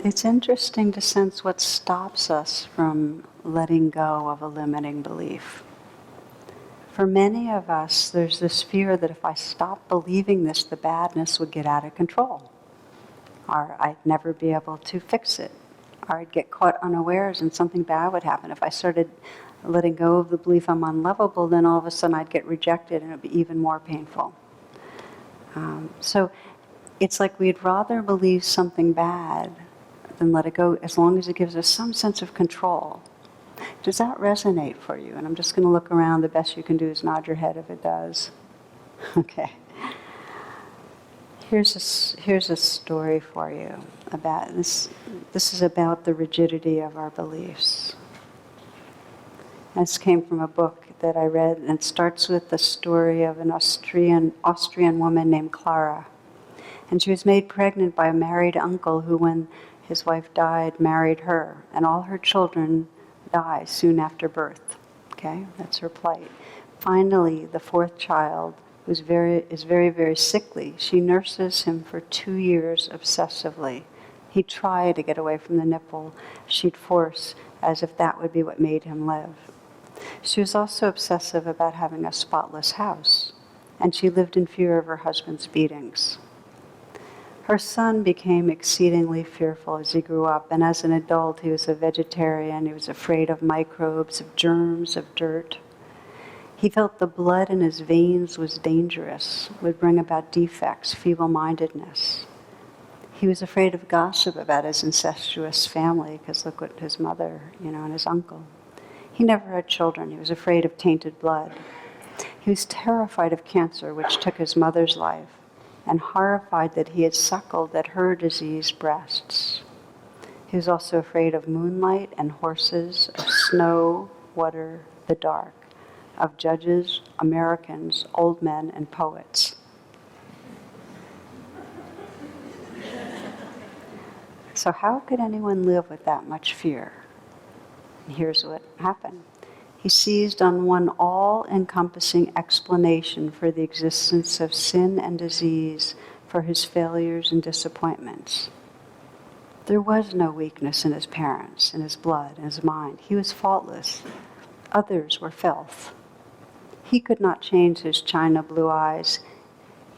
It's interesting to sense what stops us from letting go of a limiting belief. For many of us, there's this fear that if I stop believing this, the badness would get out of control, or I'd never be able to fix it, or I'd get caught unawares and something bad would happen. If I started letting go of the belief I'm unlovable, then all of a sudden I'd get rejected and it would be even more painful. So it's like we'd rather believe something bad than let it go, as long as it gives us some sense of control. Does that resonate for you? And I'm just going to look around. The best you can do is nod your head if it does. Okay. Here's a story for you about this. This is about the rigidity of our beliefs. This came from a book that I read, and it starts with the story of an Austrian woman named Clara. And she was made pregnant by a married uncle who, when his wife died, married her. And all her children die soon after birth. Okay, that's her plight. Finally, the fourth child is very, very sickly. She nurses him for 2 years obsessively. He'd try to get away from the nipple. She'd force, as if that would be what made him live. She was also obsessive about having a spotless house, and she lived in fear of her husband's beatings. Her son became exceedingly fearful as he grew up, and as an adult he was a vegetarian. He was afraid of microbes, of germs, of dirt. He felt the blood in his veins was dangerous, would bring about defects, feeble-mindedness. He was afraid of gossip about his incestuous family, because look what his mother, and his uncle. He never had children. He was afraid of tainted blood. He was terrified of cancer, which took his mother's life, and horrified that he had suckled at her diseased breasts. He was also afraid of moonlight and horses, of snow, water, the dark, of judges, Americans, old men, and poets. So how could anyone live with that much fear? And here's what happened. He seized on one all-encompassing explanation for the existence of sin and disease, for his failures and disappointments. There was no weakness in his parents, in his blood, in his mind. He was faultless. Others were filth. He could not change his china blue eyes.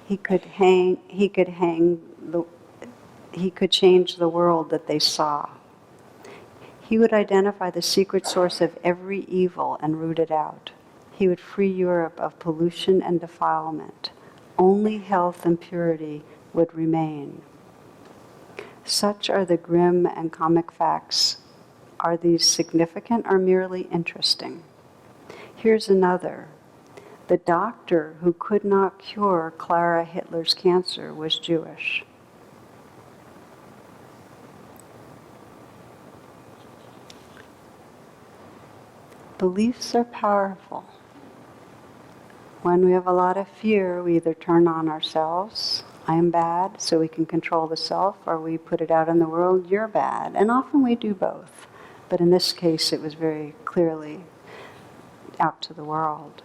He could change the world that they saw. He would identify the secret source of every evil and root it out. He would free Europe of pollution and defilement. Only health and purity would remain. Such are the grim and comic facts. Are these significant or merely interesting? Here's another. The doctor who could not cure Clara Hitler's cancer was Jewish. Beliefs are powerful. When we have a lot of fear, we either turn on ourselves, I am bad, so we can control the self, or we put it out in the world, you're bad. And often we do both. But in this case, it was very clearly out to the world.